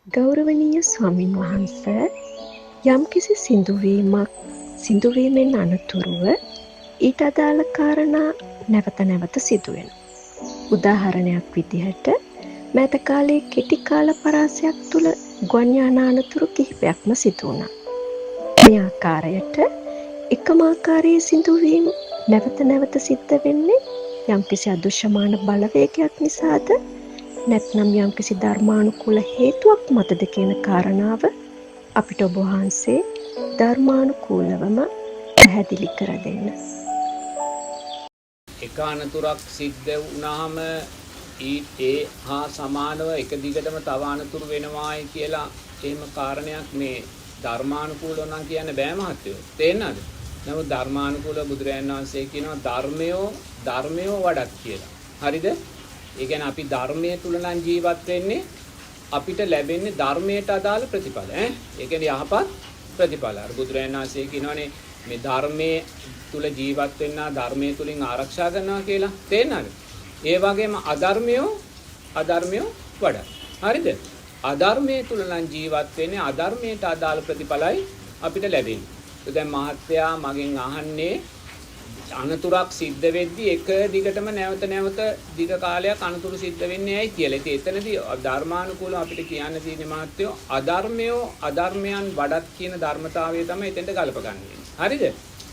ගෞරවනීය ස්වාමින් වහන්සේ යම්කිසි සිදුවීමක් සිදුවීමෙන් අනතුරුව ඊට අදාළ කාරණා නැවත නැවත සිදුවෙන. උදාහරණයක් විදිහට මෑත කාලයේ කෙටි කාල පරාසයක් තුළ ගුවන් යාන අනතුරු කිහිපයක්ම සිදු වුණා. මේ ආකාරයට එකම ආකාරයේ සිදුවීම් නැවත නැවත සිද්ධ වෙන්නේ යම්කිසි අදෘශ්‍යමාන බලවේගයක් නිසාද නැත්නම් යම්කිසි ධර්මානුකූල හේතුවක් මතද කියන කාරණාව අපිට ඔබ වහන්සේ ධර්මානුකූලවම පැහැදිලි කර දෙන්න. එක අනතුරක් සිද්ධ වුණාම ඒ හා සමානව එක දිගටම තව අනතුරු වෙනවායි කියලා එහෙම කාරණයක් මේ ධර්මානුකූලව නම් කියන්න බෑ මහත්තයෝ. තේරෙනවද? නමුත් ධර්මානුකූලව බුදුරජාණන් වහන්සේ කියනවා ධර්මයෝ වඩක් කියලා. හරිද? ඒ කියන්නේ අපි ධර්මයේ තුල නම් ජීවත් වෙන්නේ අපිට ලැබෙන්නේ ධර්මයට අදාළ ප්‍රතිඵල. ඒ කියන්නේ යහපත් ප්‍රතිඵල. අර බුදුරජාණන් වහන්සේ කියනවානේ මේ ධර්මයේ තුල ජීවත් වෙන්නා ධර්මයේ තුලින් ආරක්ෂා කරනවා කියලා. තේරෙනවද? ඒ වගේම අධර්මයෝ වඩා. හරිද? අධර්මයේ තුල නම් ජීවත් වෙන්නේ අධර්මයට අදාළ ප්‍රතිඵලයි අපිට ලැබෙන්නේ. දැන් මහත්තයා මගෙන් අහන්නේ අනතුරක් සිද්ධ වෙද්දී එක දිගටම නැවත දිග කාලයක් අනතුරු සිද්ධ වෙන්නේ ඇයි කියලා. ඉතින් එතනදී ධර්මානුකූලව අපිට කියන්න තියෙන්නේ මහත්තයෝ අධර්මයන් වඩත් කියන ධර්මතාවය තමයි එතෙන්ට ගලපගන්නේ. හරිද?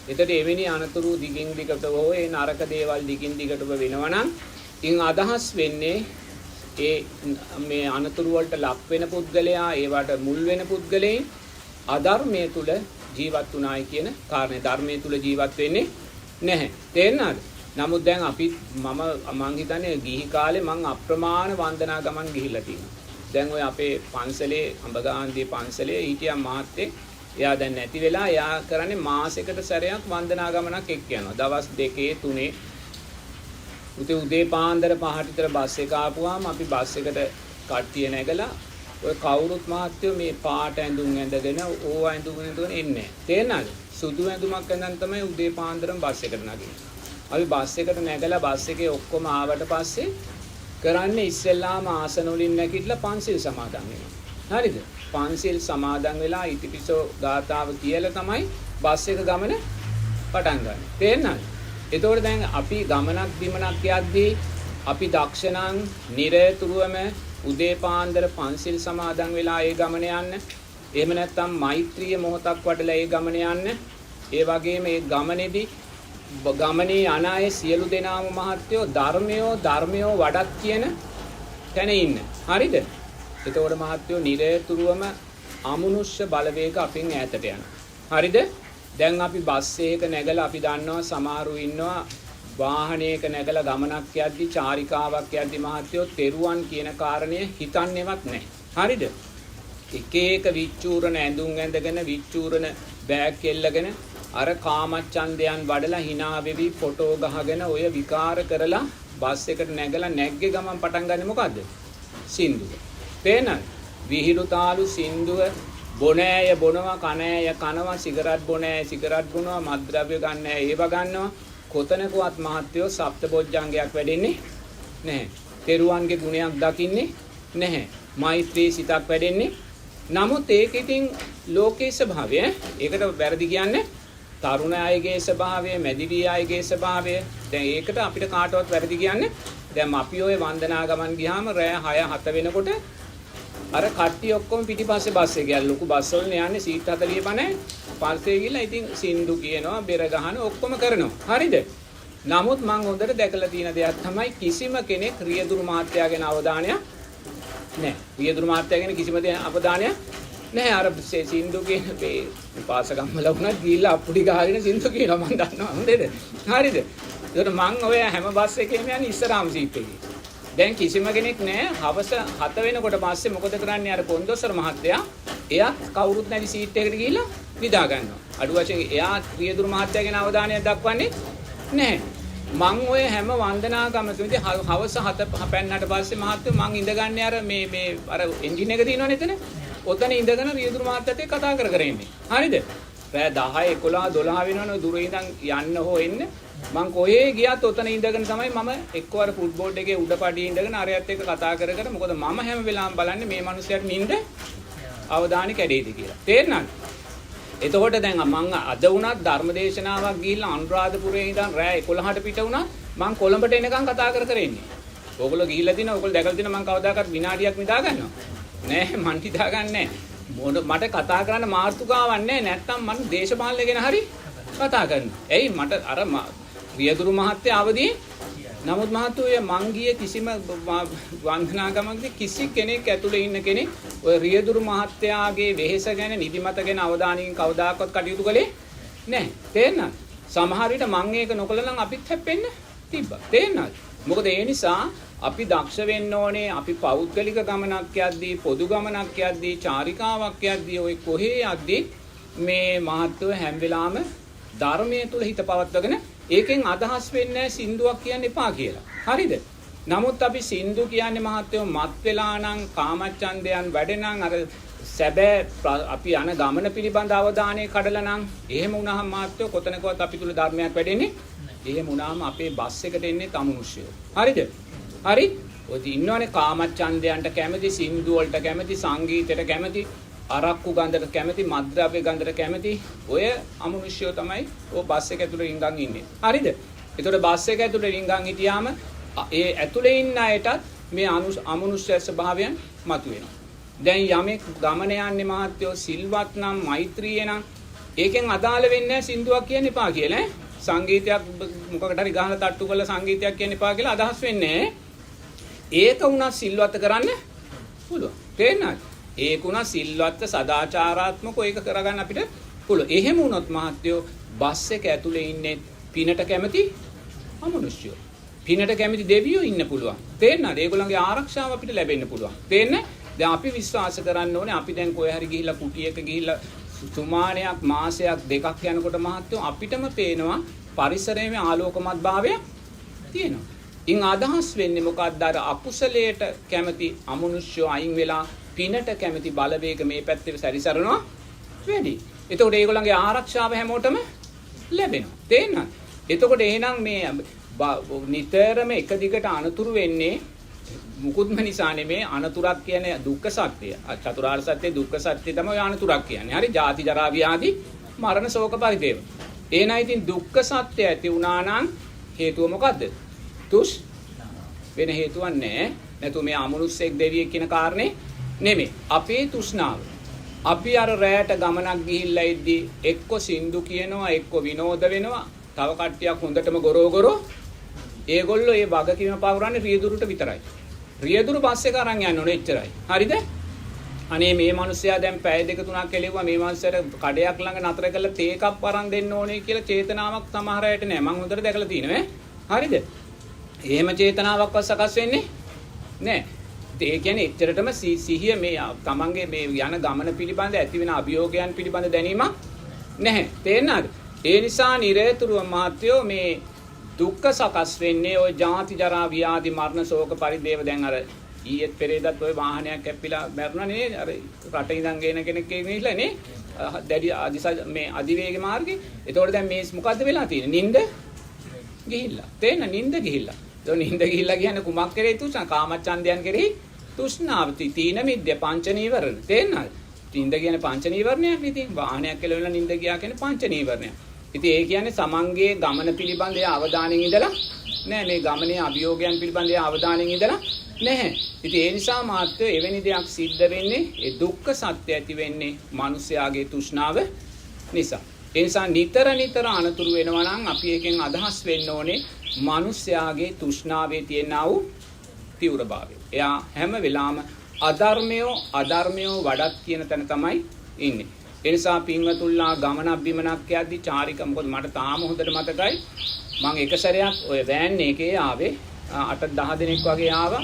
එතකොට එවැනි අනතුරු දිගින් දිගට හෝ ඒ නරක දේවල් දිගින් දිගටම වෙනවනම් ඉන් අදහස් වෙන්නේ ඒ මේ අනතුරු වලට ලක් වෙන පුද්ගලයා ඒවට මුල් වෙන පුද්ගලයන් අධර්මයේ තුල ජීවත් වුණායි කියන කාරණේ. ධර්මයේ තුල ජීවත් වෙන්නේ නැහැ. තේරෙනවද? නමුත් දැන් මං හිතන්නේ ගිහි කාලේ මං අප්‍රමාණ වන්දනා ගමන් ගිහිල්ලා තියෙනවා. දැන් ඔය අපේ පන්සලේ අඹගාන්දී පන්සලේ හිටියා මහත්තයෙක්. එයා දැන් නැති වෙලා එයා කරන්නේ මාසෙකට සැරයක් වන්දනා ගමනක් එක්ක යනවා. දවස් 2 3 උදේ පාන්දර 5ට විතර බස් එක ආපුවාම අපි බස් එකට කට්ටිය නැගලා ඔය කවුරුත් මහත්තයෝ මේ පාට ඇඳුම් ඇඳගෙන ඕවා ඇඳුම් එන්නේ. තේරෙනවද? සුදු ඇඳුමක් ඇඳන් තමයි උදේ පාන්දරම බස් එකට නගින්නේ. අපි බස් එකට නැගලා බස් එකේ ඔක්කොම ආවට පස්සේ කරන්නේ ඉස්සෙල්ලාම ආසන වලින් නැගිටලා පන්සිල් සමාදන් වෙනවා. හරිද? පන්සිල් සමාදන් වෙලා ඉතිපිසෝ ගාතාව කියලා තමයි බස් එක ගමන පටන් ගන්න. තේරෙනවද? එතකොට දැන් අපි ගමනක් බිමනක් යද්දී අපි දක්ෂණං නිරතුරුවම උදේ පාන්දර පන්සිල් සමාදන් වෙලා ඒ ගමන යන්න. එහෙම නැත්නම් මෛත්‍රිය මොහොතක් වඩලා ඒ ගමන යන්න. ඒ වගේම ඒ ගමනේදී ගමනේ යන අය සියලු දෙනාම මහත්යෝ ධර්මයෝ වඩත් කියන තැන ඉන්න. හරිද? එතකොට මහත්යෝ නිරතුරුවම අමනුෂ්‍ය බලවේග අපෙන් ඈතට යනවා. හරිද? දැන් අපි බස් එකක නැගලා අපි දන්නවා සමහරු ඉන්නවා වාහනයක නැගලා ගමනක් යද්දි චාරිකාවක් යද්දි මහත්යෝ තෙරුවන් කියන කාරණය හිතන්නේවත් නැහැ. හරිද? එක විච්චූරණ ඇඳුම් ඇඳගෙන විච්චූරණ බෑග් කෙල්ලගෙන අර කාමච්ඡන්දයන් වඩලා hina වෙවි ෆොටෝ ගහගෙන ඔය විකාර කරලා බස් එකට නැගලා නැග්ගේ ගමන් පටන් ගන්නේ මොකද්ද? සින්දුව. තේනද? විහිළු තාලු සින්දුව බොනෑය බොනවා කනෑය කනවා සිගරට් බොනෑය සිගරට් බොනවා මත්ද්‍රව්‍ය ගන්නෑ ඒව ගන්නවා කොතනකවත් මහත්යෝ සප්තබොජ්ජංගයක් වැඩෙන්නේ නැහැ. තෙරුවන්ගේ ගුණයක් දකින්නේ නැහැ. මෛත්‍රී සිතක් වැඩෙන්නේ. නමුත් ඒක ඉතින් ලෝකයේ ස්වභාවය. ඒකට වැරදි කියන්නේ තරුණ අයගේ ස්වභාවය, මැදිවි අයගේ ස්වභාවය. දැන් ඒකට අපිට කාටවත් වැරදි කියන්නේ දැන් අපි ඔය වන්දනා ගමන් ගියාම රෑ 6 7 වෙනකොට අර කට්ටිය ඔක්කොම පිටිපස්සේ බස් එකේ යන ලොකු බස් වල යන්නේ සීට් 40 පනේ පස්සේ ගිහලා ඉතින් සින්දු කියනවා බෙර ගහන ඔක්කොම කරනවා. හරිද? නමුත් මම හොඳට දැකලා තියෙන දෙයක් තමයි කිසිම කෙනෙක් රියදුරු මහත්තයාගෙන අවධානයක් නැහැ. රියදුරු මහත්තයාගෙන කිසිම අවධානයක් නැහැ. අර සින්දු කියන මේ පාසකම්මල වුණත් ගිහිල්ලා අප්පුඩි ගහගෙන සින්දු කියනවා මම දන්නවා. හොඳේද? හරිද? ඒකට මම ඔය හැම බස් එකේම යන්නේ ඉස්සරහම සීට් එකේ. දැන් කිසිම කෙනෙක් නැහැ. හවස 7 වෙනකොට පස්සේ මොකද කරන්නේ? අර කොන්දොස්තර මහත්තයා එයා කවුරුත් නැති සීට් එකකට ගිහිල්ලා නිදා ගන්නවා. අඩු වශයෙන් එයා රියදුරු මහත්තයාගෙන අවධානයක් දක්වන්නේ නැහැ. මං ඔය හැම වන්දනා ගමකදී හවස 7 පැන්නට පස්සේ මහත්තයෝ මං ඉඳගන්නේ අර මේ අර එන්ජින් එක තියෙනවනේ එතන. ඔතන ඉඳගෙන රියදුරු මහත්තයාත් එක්ක කතා කර ඉන්නේ. හරිද? රෑ 10 11 12 වෙනවනේ දුර ඉඳන් යන්න හෝ එන්න මං කොහේ ගියත් ඔතන ඉඳගෙන තමයි මම එක්කවර ෆුට්බෝල් එකේ උඩ පඩියේ ඉඳගෙන අරයත් එක්ක කතා කර කර මොකද මම හැම වෙලාවෙම බලන්නේ මේ මිනිහයාට නිින්ද අවධානය කැඩෙයිද කියලා. තේරෙනවද? එතකොට දැන් මං අද වුණත් ධර්මදේශනාවක් ගිහිල්ලා අනුරාධපුරේ ඉඳන් රෑ 11ට පිට වුණා මං කොළඹට එනකන් කතා කර කර ඉන්නේ. ඕගොල්ලෝ ගිහිල්ලා තිනා ඕගොල්ලෝ දැකලා තිනා මං කවදාකවත් විනාඩියක් නිදා ගන්නව නෑ මං නිදා ගන්නෑ. මට කතා කරන්න මාතෘකාවක් නෑ නැත්තම් මම දේශපාලනය ගැන හරි කතා කරනවා. එයි මට අර රියදුරු මහත්තයා අවදී නමුත් මහත්තයෝ මං ගියේ කිසිම වන්දනාගමකදී කිසි කෙනෙක් ඇතුලේ ඉන්න කෙනෙක් ඔය රියදුරු මහත්තයාගේ වෙහෙස ගැන නිදිමත ගැන අවධානයෙන් කවදාකවත් කටයුතු කළේ නැහැ. තේරෙනවද? සමහර විට මං ඒක නොකළ නම් අපිත් හැප්පෙන්න තිබ්බා. තේරෙනවද? මොකද ඒ නිසා අපි දක්ෂ වෙන්න ඕනේ අපි පෞද්ගලික ගමනක් යද්දී පොදු ගමනක් යද්දී චාරිකාවක් යද්දී ඔය කොහේ යද්දී මේ මහත්වෝ හැම වෙලාවෙම ධර්මයේ තුල හිත පවත්වාගෙන ඒකෙන් අදහස් වෙන්නේ සින්දුවක් කියන්න එපා කියලා. හරිද? නමුත් අපි සින්දු කියන්නේ මහත්වෝ මත් වෙලා නම් කාමච්ඡන්දයන් වැඩෙනම් අර සැබෑ අපි යන ගමන පිළිබඳ අවධානය කඩලා නම් එහෙම වුණාම මහත්වෝ කොතනකවත් අපි තුල ධර්මයක් වැඩෙන්නේ එහෙම වුණාම අපේ බස් එකට එන්නේ තමුනුෂ්‍යෝ. හරිද? හරි? ඔය ඉන්නවනේ කාමච්ඡන්දයන්ට කැමති, සින්දු වලට කැමති, සංගීතයට කැමති, අරක්කු ගන්ධට කැමති, මද්ද්‍රව්‍ය ගන්ධට කැමති ඔය අමනුෂ්‍යෝ තමයි ඔය බස් එක ඇතුලේ රින්ගන් ඉන්නේ. හරිද? ඒතකොට බස් එක ඇතුලේ රින්ගන් හිටියාම ඒ ඇතුලේ ඉන්න අයටත් මේ අමනුෂ්‍ය ස්වභාවයන් මතුවෙනවා. දැන් යමෙක් ගමන යන්නේ මහත්යෝ සිල්වත් නම් මෛත්‍රිය නම් ඒකෙන් අදාළ වෙන්නේ සින්දුවක් කියන්න එපා කියලා ඈ. සංගීතයක් මොකකට හරි ගහලා තට්ටු කරලා සංගීතයක් කියන්න එපා කියලා අදහස් වෙන්නේ ඒක උනා සිල්වත් කරන්න පුළුවන්. තේරෙනවද? ඒක උනා සිල්වත් සදාචාරාත්මකව ඒක කරගන්න අපිට පුළුවන්. එහෙම වුණොත් මහත්යෝ බස් එක ඇතුලේ ඉන්නේ පිනට කැමති අමනුෂ්‍යයෝ. පිනට කැමති දෙවියෝ ඉන්න පුළුවන්. තේරෙනවද? ඒගොල්ලන්ගේ ආරක්ෂාව අපිට ලැබෙන්න පුළුවන්. තේරෙන්නේ? දැන් අපි විශ්වාස කරන්න ඕනේ අපි දැන් කොහේ හරි ගිහිල්ලා කුටියක ගිහිල්ලා සුමානයක් මාසයක් දෙකක් යනකොට මහත්වෝ අපිටම පේනවා පරිසරයේ ආලෝකමත් භාවය තියෙනවා. ඉන් අදහස් වෙන්නේ මොකක්ද? අර අකුසලයට කැමති අමනුෂ්‍යෝ අයින් වෙලා පිනට කැමති බලවේග මේ පැත්තේ සැරිසරනවා වැඩි. එතකොට ඒගොල්ලන්ගේ ආරක්ෂාව හැමෝටම ලැබෙනවා. තේරෙනවද? එතකොට එහෙනම් මේ නිතරම එක දිගට අනතුරු වෙන්නේ මුකුත්ම නිසා නෙමේ අනතුරක් කියන්නේ දුක්ඛ සත්‍යය. චතුරාර්ය සත්‍ය දුක්ඛ සත්‍ය තමයි අනතුරක් කියන්නේ. හරි? ජාති ජරා ව්‍යාධි මරණ ශෝක පරිදේව. එහෙනම් ඉතින් දුක්ඛ සත්‍ය ඇති වුණා නම් හේතුව මොකද්ද? වෙන හේතුවක් නැහැ. නැතු මේ අමනුෂ්‍යෙක් දෙවියෙක් කියන කාරණේ නෙමෙයි. අපේ තෘෂ්ණාව. අපි අර රැයට ගමනක් ගිහිල්ලා ඉද්දි එක්ක සින්දු කියනවා එක්ක විනෝද වෙනවා. තව කට්ටියක් හොඳටම ගොරෝ ඒගොල්ලෝ ඒ වගකීම පවරන්නේ රියදුරුට විතරයි. රියදුරු බස් එක අරන් යන්න ඕනේ එච්චරයි. හරිද? අනේ මේ මිනිස්සයා දැන් පැය දෙක තුනක් කෙලෙව්වා මේ මිනිස්සයාට කඩයක් ළඟ නතර කරලා තේ එකක් අරන් දෙන්න ඕනේ කියලා චේතනාවක් සමහර අයට නැහැ. මම හොඳට දැකලා තියෙනවා. හරිද? එහෙම චේතනාවක්වත් සකස් වෙන්නේ නැහැ. ඒ කියන්නේ එච්චරටම සිහිය මේ තමන්ගේ මේ යන ගමන පිළිබඳ ඇති වෙන අභියෝගයන් පිළිබඳ දැනීමක් නැහැ. තේරෙනවද? ඒ නිසා නිරේතුරුව මහත්යෝ මේ දුක්ඛ සකස් වෙන්නේ ওই ජාති ජරා ව්‍යාධි මරණ ශෝක පරිදේව. දැන් අර ඊයේත් පෙරේදත් ওই වාහනයක් කැපිලා මැරුණා නේ. අර රට ඉඳන් ගේන කෙනෙක් ගිහිල්ලා නේ. දැඩි මේ අධිවේග මාර්ගේ. ඒතකොට දැන් මේ මොකද්ද වෙලා තියෙන්නේ? නිින්ද ගිහිල්ලා. තේන්න නිින්ද ගිහිල්ලා. ඒ නිින්ද ගිහිල්ලා කියන්නේ කුමක් කරේ තුෂ්ණා? කාමච්ඡන්දයන් කරේ තුෂ්ණාව. තීන මිද්‍ය පංච නීවරණ. තේන්නද? නිින්ද කියන්නේ පංච නීවරණයක් නේ. ඉතින් වාහනයක් කෙලවෙලා නිින්ද ගියා කියන්නේ පංච නීවරණයක්. ඉතින් ඒ කියන්නේ සමන්ගේ ගමන පිළිබඳ අවධානයෙන් ඉඳලා නෑ මේ ගමනේ අභියෝගයන් පිළිබඳ අවධානයෙන් ඉඳලා නැහැ. ඉතින් ඒ නිසා මාත්‍ය එවැනි දෙයක් සිද්ධ වෙන්නේ ඒ දුක්ඛ සත්‍ය ඇති වෙන්නේ මිනිස්යාගේ තෘෂ්ණාව නිසා. ඒ නිසා නිතර අනතුරු වෙනවා නම් අපි එකෙන් අදහස් වෙන්න ඕනේ මිනිස්යාගේ තෘෂ්ණාවේ තියෙනා වූ තීව්‍රභාවය. එයා හැම වෙලාවම අධර්මයෝ වඩත් කියන තැන තමයි ඉන්නේ. ඒ නිසා පින්වතුල්ලා ගමනක් බිමනක් යද්දි චාරික මොකද මට තාම හොඳට මතකයි මම එක සැරයක් ඔය වෑන් එකේ ආවේ 8-10 දිනක් වගේ ආවා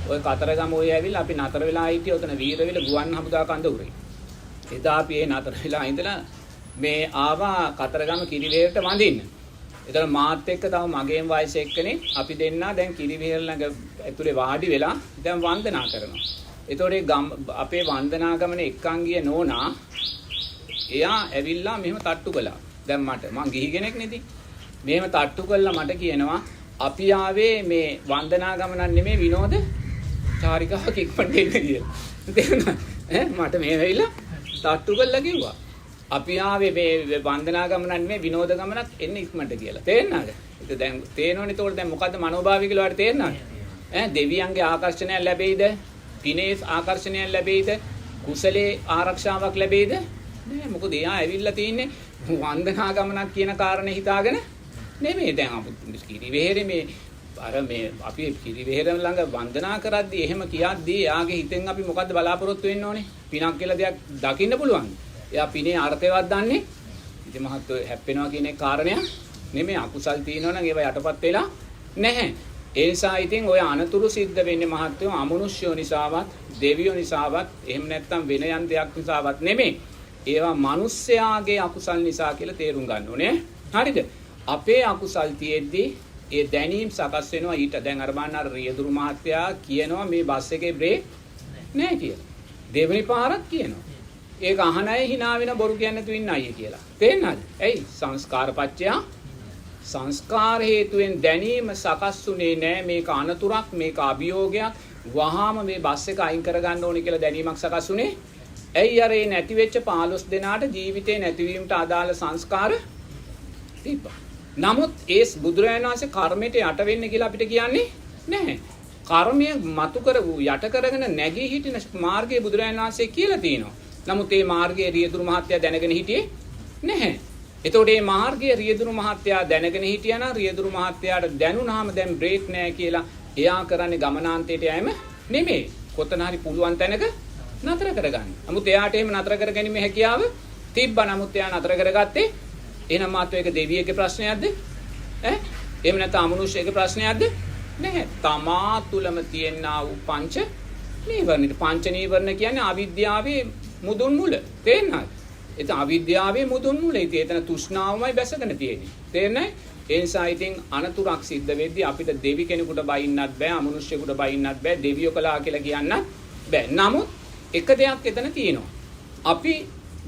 ඔය කතරගම ඔය ඇවිල්ලා අපි නතර වෙලා හිටියේ උතන වීරවිල ගුවන් හමුදා කඳවුරේ. එදා අපි ඒ නතර වෙලා ඉඳලා මේ ආවා කතරගම කිරිවෙහෙරට වඳින්න. ඒතර මාත් එක්ක තව මගේම වයස එක්කනේ අපි දෙන්නා දැන් කිරිවෙහෙර ළඟ ඇතුලේ වාඩි වෙලා දැන් වන්දනා කරනවා. ඒතකොට අපේ වන්දනා ගමනේ එක්කන් ගිය නෝනා එයා ඇවිල්ලා මෙහෙම තට්ටු කළා. දැන් මම ගිහි කෙනෙක් නෙදී. මෙහෙම තට්ටු කළා මට කියනවා අපි ආවේ මේ වන්දනා ගමනක් නෙමෙයි විනෝද චාරිකාවක් ඉක්මනට එන්න කියලා. තේරුණාද? මට මේ වෙයිලා තට්ටු කළා කිව්වා. අපි ආවේ මේ වන්දනා ගමනක් නෙමෙයි විනෝද ගමනක් එන්න ඉක්මනට කියලා. තේරෙනවද? ඒක දැන් තේරෙනවනේ. ඒතකොට දැන් මොකද්ද මනෝභාවය කියලා ඔයාලට තේරෙනවද? දෙවියන්ගේ ආකර්ෂණයක් ලැබෙයිද? පිනේ ආකර්ෂණයක් ලැබෙයිද? කුසලේ ආරක්ෂාවක් ලැබෙයිද? නෑ. මොකද එයා ඇවිල්ලා තින්නේ වන්දනා ගමනක් කියන කාරණේ හිතාගෙන නෙමෙයි. දැන් අපි කිරි වෙහෙරේ මේ අර මේ අපි කිරි වෙහෙර ළඟ වන්දනා කරද්දී එහෙම කියද්දී එයාගේ හිතෙන් අපි මොකද්ද බලාපොරොත්තු වෙන්න ඕනේ? පිනක් කියලා දෙයක් දකින්න පුළුවන්. එයා පිනේ අර්ථයවත් දන්නේ. ඉතින් මහත්ව හැප්පෙනවා කියන එක කාරණයක් නෙමෙයි. අකුසල් තියෙනවා නම් ඒවා යටපත් වෙලා නැහැ. ඒ නිසා ඉතින් ඔය අනතුරු සිද්ධ වෙන්නේ මහත්වෝ අමනුෂ්‍යෝ නිසාවත්, දෙවියෝ නිසාවත්, එහෙම නැත්නම් වෙන යම් දෙයක් නිසාවත් නෙමෙයි. ඒවා මිනිස්යාගේ අකුසල් නිසා කියලා තේරුම් ගන්න ඕනේ. හරිද? අපේ අකුසල් තියෙද්දි ඒ දැනීම් සකස් වෙනවා ඊට. දැන් අර බලන්න අර රියදුරු මහත්තයා කියනවා මේ බස් එකේ බ්‍රේක් නැහැ කියලා. දෙවෙනි පාරක් කියනවා. ඒක අහන අය hina වෙන බොරු කියන්නේ නැතුව ඉන්න අය කියලා. තේරෙනවද? ඇයි? සංස්කාරපච්චය සංස්කාර හේතුවෙන් දැනීම සකස්ුනේ නැහැ. මේක අනතුරක්, මේක අභියෝගයක්. වහාම මේ බස් එක අයින් කරගන්න ඕනේ කියලා දැනීමක් සකස්ුනේ. ඇයි අර ඒ නැති වෙච්ච 15 දෙනාට ජීවිතේ නැතිවීමට අදාළ සංස්කාර තිබ්බා. නමුත් ඒ බුදුරජාණන් වහන්සේ කර්මයට යට වෙන්න කියලා අපිට කියන්නේ නැහැ. කර්මය මතු කර යට කරගෙන නැගී හිටින මාර්ගයේ බුදුරජාණන් වහන්සේ කියලා තියෙනවා. නමුත් මේ මාර්ගයේ රියදුරු මහත්තයා දැනගෙන හිටියේ නැහැ. එතකොට මේ මාර්ගයේ රියදුරු මහත්තයා දැනගෙන හිටියා නම් රියදුරු මහත්තයාට දැනුණාම දැන් බ්‍රේක් නැහැ කියලා එයා කරන්නේ ගමනාන්තයට යෑම නෙමෙයි. කොතන හරි පුළුවන් තැනක නතර කරගන්න. නමුත් එයාට එහෙම නතර කරගැනීමේ හැකියාව තිබ්බා. නමුත් එයා නතර කරගත්තේ එහෙනම් මාත්ව ඒක දෙවියෙකුගේ ප්‍රශ්නයක්ද? එහෙම නැත්නම් අමනුෂ්‍යයේ ප්‍රශ්නයක්ද? නැහැ. තමා තුලම තියෙනා වූ පංච නීවරණ. පංච නීවරණ කියන්නේ අවිද්‍යාවේ මුදුන් මුල. තේරෙනවද? ඒක අවිද්‍යාවේ මුදුන් මුල. ඒක එතන තෘෂ්ණාවමයි බැසගෙන තියෙන්නේ. තේරෙන්නේ? ඒ නිසා ඉතින් අනතුරක් සිද්ධ වෙද්දී අපිට දෙවි කෙනෙකුට බයින්නත් බෑ, අමනුෂ්‍යයෙකුට බයින්නත් බෑ, දෙවියෝ කළා කියලා කියන්නත් බෑ. නමුත් එක දෙයක් එතන තියෙනවා. අපි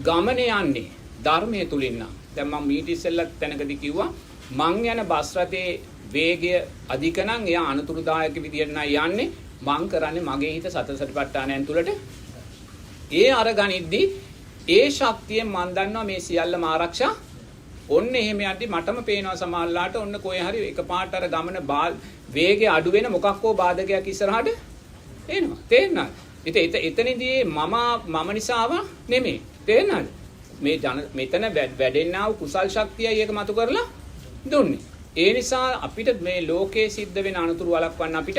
ගමන යන්නේ ධර්මයේ තුලින් නම්. දැන් මම මීට ඉස්සෙල්ලා තැනකදී කිව්වා මං යන බස් රථයේ වේගය අධික නම් එයා අනතුරුදායක විදියට නයි යන්නේ. මං කරන්නේ මගේ හිත සතර සතිපට්ඨානයන් තුලට ඒ අරගනිද්දී ඒ ශක්තියෙන් මන් දන්නවා මේ සියල්ලම ආරක්ෂා. ඔන්න එහෙම යද්දි මටම පේනවා සමහරලාට ඔන්න කොහේ හරි එකපාරට අර ගමන වේගය අඩු වෙන මොකක් හෝ බාධකයක් ඉස්සරහට එනවා. තේරෙනවද? එතනදී මම නිසාව නෙමෙයි. තේරෙනවද? මේ මෙතන වැඩෙන්නා වූ කුසල් ශක්තියයි ඒක මතු කරලා දුන්නේ. ඒ නිසා අපිට මේ ලෝකයේ සිද්ධ වෙන අනතුරු වළක්වන්න අපිට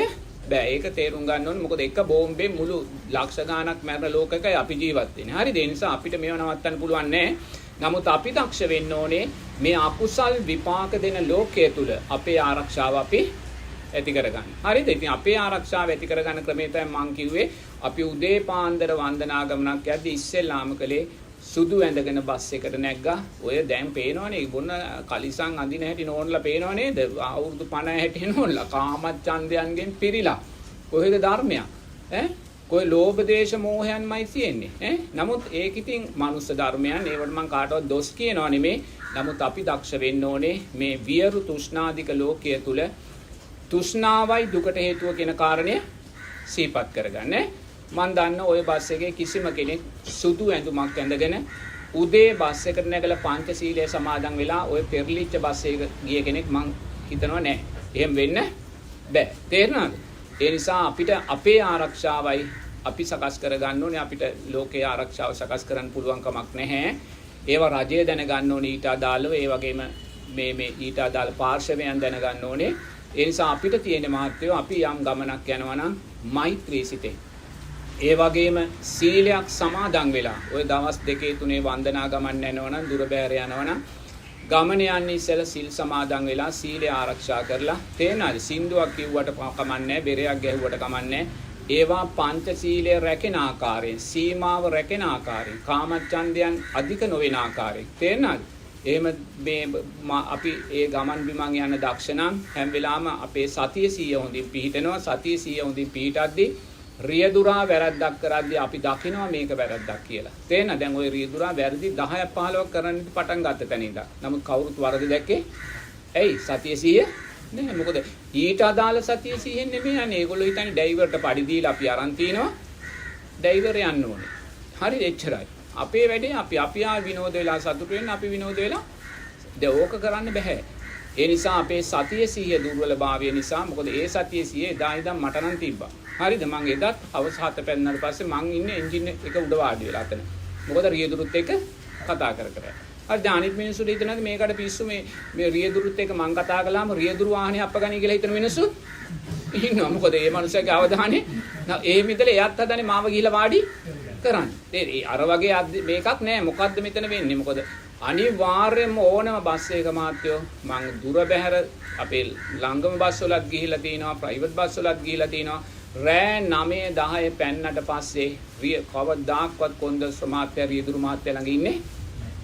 බෑ. ඒක තේරුම් ගන්න ඕනේ. මොකද එක බෝම්බෙන් මුළු ලක්ෂ ගාණක් මැරෙන ලෝකයකයි අපි ජීවත් වෙන්නේ. හරිද? ඒ නිසා අපිට මේව නවත්තන්න පුළුවන් නෑ. නමුත් අපි දක්ෂ වෙන්න ඕනේ මේ අකුසල් විපාක දෙන ලෝකයේ තුල අපේ ආරක්ෂාව අපි ඇති කරගන්න. හරිද? ඉතින් අපේ ආරක්ෂාව ඇති කරගන්න ක්‍රමය තමයි මම කිව්වේ. අපි උදේ පාන්දර වන්දනා ගමනක් යද්දී ඉස්සෙල්ලාම කලේ සුදු ඇඳගෙන බස් එකට නැග්ගා. ඔය දැන් පේනවනේ බොන්න කලිසම් අඳින හැටි නෝන්ලා පේනව නේද? අවුරුදු 50 හැටි නෝන්ලා කාමච්ඡන්දයන්ගෙන් පිරීලා. කොහෙද ධර්මයක්? කොයි ලෝභ දේශ මොහයන්මයි තියෙන්නේ. නමුත් ඒක ඉතින් මනුස්ස ධර්මයන්. ඒවට මම කාටවත් දොස් කියනවා නෙමෙයි. නමුත් අපි දක්ෂ වෙන්න ඕනේ මේ වියරු තෘෂ්ණාදික ලෝකයේ තුල තෘෂ්ණාවයි දුකට හේතුව කියන කාරණය සිහිපත් කරගන්න. මම දන්න ওই බස් එකේ කිසිම කෙනෙක් සුදු ඇඳුමක් ඇඳගෙන උදේ බස් එකට නැගලා පංචශීලයේ සමාදන් වෙලා ওই පෙරලිච්ච බස් එක ගිය කෙනෙක් මං හිතනවා නෑ. එහෙම වෙන්න බෑ. තේරෙනවද? ඒ නිසා අපිට අපේ ආරක්ෂාවයි අපි සකස් කරගන්න ඕනේ. අපිට ලෝකයේ ආරක්ෂාව සකස් කරන්න පුළුවන් කමක් නැහැ. ඒවා රජය දැනගන්න ඕනේ ඊට අදාළව. ඒ වගේම මේ ඊට අදාළ පාර්ශවයන් දැනගන්න ඕනේ. ඒ නිසා අපිට තියෙන මහත්වය අපි යම් ගමනක් යනවා නම් මෛත්‍රී සිතේ. ඒ වගේම සීලයක් සමාදන් වෙලා ඔය දවස් දෙකේ තුනේ වන්දනා ගමන් යනවනම් දුර බැහැර යනවනම් ගමන යන්නේ ඉස්සෙල්ලා සිල් සමාදන් වෙලා සීලය ආරක්ෂා කරලා තේනාලි සින්දුවක් කිව්වට කමන්නේ බෙරයක් ගැහුවට කමන්නේ ඒවා පංචශීලය රැකෙන ආකාරයෙන් සීමාව රැකෙන ආකාරයෙන් කාමච්ඡන්දයන් අධික නොවන ආකාරයෙන් තේනාලි එහෙම මේ අපි ඒ ගමන් බිමන් යන දක්ෂණම් හැම වෙලාවම අපේ සතිය සීය හොඳින් පිහිටනවා සතිය සීය හොඳින් පිහිටද්දී රියදුරා වැරද්දක් කරද්දී අපි දකිනවා මේක වැරද්දක් කියලා. තේරෙනවද? දැන් ওই රියදුරා වැරදි 10ක් 15ක් කරන්න පටන් ගත්ත තැන ඉඳන්. නමුත් කවුරුත් වරද දැක්කේ ඇයි සතිය සිහිය නෑ. මොකද ඊට අදාළ සතිය සිහියෙන් නෙමෙයි යන්නේ. ඒගොල්ලෝ හිතන්නේ ඩ්‍රයිවර්ට පඩි දීලා අපි අරන් තිනවා. ඩ්‍රයිවර් යන්න ඕනේ. හරි එච්චරයි. අපේ වැඩේ අපි විනෝද වෙලා සතුට වෙන්න අපි විනෝද වෙලා ඕක කරන්න බෑ. ඒ නිසා අපේ සතිය සිහිය දුර්වලභාවය නිසා මොකද ඒ සතිය සිහිය එදා ඉඳන් මට නම් තිබ්බා. හරිද? මං එදත් හවස 7 පැන්නට පස්සේ මං ඉන්නේ එන්ජින් එක උඩ වාඩි වෙලා අතන. මොකද රියදුරුත් එක්ක කතා කර. හරි අනිත් මිනිස්සුන්ට හිතනවාද මේකට පිස්සු මේ රියදුරුත් එක්ක මං කතා කළාම රියදුරු වාහනේ අපගනි කියලා හිතන මිනිස්සු ඉන්නවා. මොකද මේ මනුස්සයාගේ අවධානය ඒ මිදල එයත් හදන්නේ මාව ගිහිලා වාඩි කරන්නේ. ඒ අර වගේ මේකක් නෑ. මොකද්ද මෙතන වෙන්නේ? මොකද අනිවාර්යයෙන්ම ඕනම බස් එක මාත්‍යෝ මං දුර බැහැර අපේ ළඟම බස් වලත් ගිහිලා තිනවා, ප්‍රයිවට් බස් වලත් ගිහිලා තිනවා. රෑ 9 10 පැන්නට පස්සේ කවදාක්වත් කොන්දස් මාත්‍ය රියදුරු මාත්‍ය ළඟ ඉන්නේ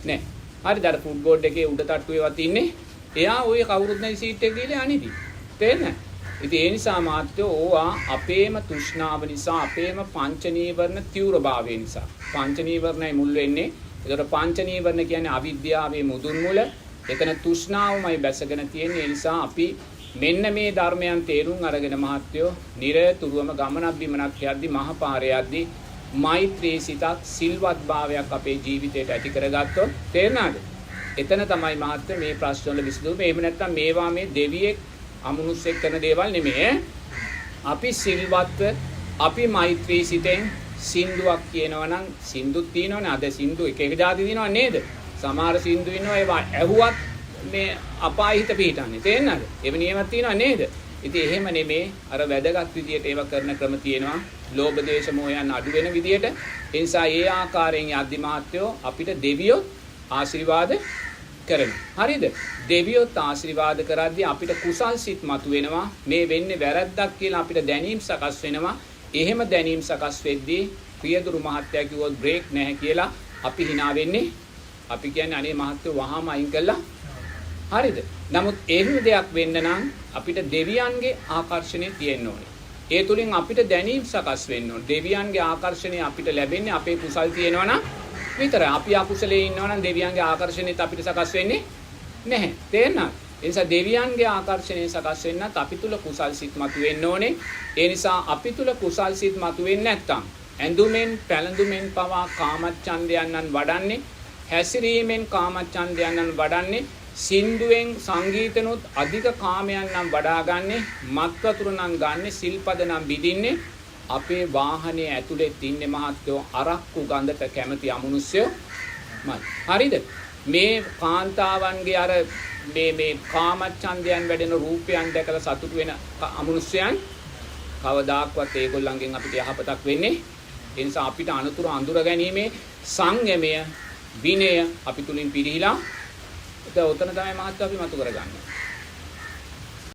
නෑ. හරිද? අර ෆුඩ් බෝඩ් එකේ උඩ තට්ටුවේවත් ඉන්නේ. එයා ওই කවුරුත් නැති සීට් එක ගිහලා අනිදි. තේරෙනවද? ඉතින් ඒ නිසා මාත්‍යෝ ඕවා අපේම තෘෂ්ණාව නිසා, අපේම පංච නීවරණ තීව්‍රභාවය නිසා. පංච නීවරණයි මුල් වෙන්නේ. ඒතර පංච නීවරණ කියන්නේ අවිද්‍යාවේ මුදුන් මුල. එතන තෘෂ්ණාවමයි බැසගෙන තියෙන්නේ. ඒ නිසා අපි මෙන්න මේ ධර්මයන් තේරුම් අරගෙන මහත්යෝ නිරතුරුවම ගමනක් බිමනක් යද්දි මහ පාරේ යද්දි මෛත්‍රී සිතක් සිල්වත් භාවයක් අපේ ජීවිතයට ඇති කරගත්තොත් තේරෙනවද? එතන තමයි මහත්ය මේ ප්‍රශ්න වල විසඳුම. එහෙම නැත්නම් මේවා මේ දෙවියෙක් අමනුෂ්‍යෙක් කරන දේවල් නෙමෙයි. අපි සිල්වත්ව අපි මෛත්‍රී සිතෙන් සින්දුවක් කියනවා නම් සින්දුත් තියෙනවනේ. අද සින්දු එක එක જાති තියෙනව නේද? සමහර සින්දු ඉන්නවා ඒවා ඇහුවත් මේ අපායිත පිටන්නේ. තේරෙනවද? එව නියමයක් තියෙනව නේද? ඉතින් එහෙම නෙමේ අර වැදගත් විදියට ඒවා කරන ක්‍රම තියෙනවා. ලෝභ දේශ මොහයන් අඩු වෙන විදියට. ඒ නිසා ඒ ආකාරයෙන් යද්දි මහත්යෝ අපිට දෙවියෝ ආශිර්වාද කරනවා. හරිද? දෙවියොත් ආශිර්වාද කරද්දී අපිට කුසල් සිත් මතුවෙනවා. මේ වෙන්නේ වැරද්දක් කියලා අපිට දැනීම් සකස් වෙනවා. එහෙම දැනීම් සකස් වෙද්දී රියදුරු මහත්තයා කිව්වොත් බ්‍රේක් නැහැ කියලා අපි hina වෙන්නේ. අපි කියන්නේ අනේ මහත්තයෝ වහාම අයින් කළා. හරිද? නමුත් එහෙම දෙයක් වෙන්න නම් අපිට දෙවියන්ගේ ආකර්ෂණය තියෙන්න ඕනේ. ඒ තුලින් අපිට දැනීම් සකස් වෙන්න ඕනේ. දෙවියන්ගේ ආකර්ෂණය අපිට ලැබෙන්නේ අපේ කුසල් තියෙනවා නම් විතරයි. අපි අකුසලයේ ඉන්නවා නම් දෙවියන්ගේ ආකර්ෂණයත් අපිට සකස් වෙන්නේ නැහැ. තේරෙනවද? ඒ නිසා දෙවියන්ගේ ආකර්ෂණය සකස් වෙන්නත් අපි තුල කුසල් සිත් මතුවෙන්න ඕනේ. ඒ නිසා අපි තුල කුසල් සිත් මතුවෙන්නේ නැත්තම් ඇඳුමෙන් පැළඳුමෙන් පවා කාමච්ඡන්දයන්න් වඩන්නේ, හැසිරීමෙන් කාමච්ඡන්දයන්න් වඩන්නේ, සින්දුවෙන් සංගීතනොත් අධික කාමයන් නම් වඩාගන්නේ, මත් වතුර නම් ගන්නෙ, සිල්පද නම් බිදින්නේ. අපේ වාහනේ ඇතුලේ තින්නේ මහත්යෝ අරක්කු ගඳට කැමති අමනුෂ්‍යෝ මයි. හරිද? මේ කාන්තාවන්ගේ අර මේ කාමච්ඡන්දයන් වැඩෙන රූපයන් දැකලා සතුටු වෙන අමනුෂ්‍යයන් කවදාක්වත් ඒගොල්ලන්ගෙන් අපිට යහපතක් වෙන්නේ. ඒ නිසා අපිට අනුතුරු අඳුර ගැනීමේ සංයමය, විනය අපි තුලින් පිළිහිලා. ඒක උතන තමයි මහත්ය අපි මතු කරගන්නේ.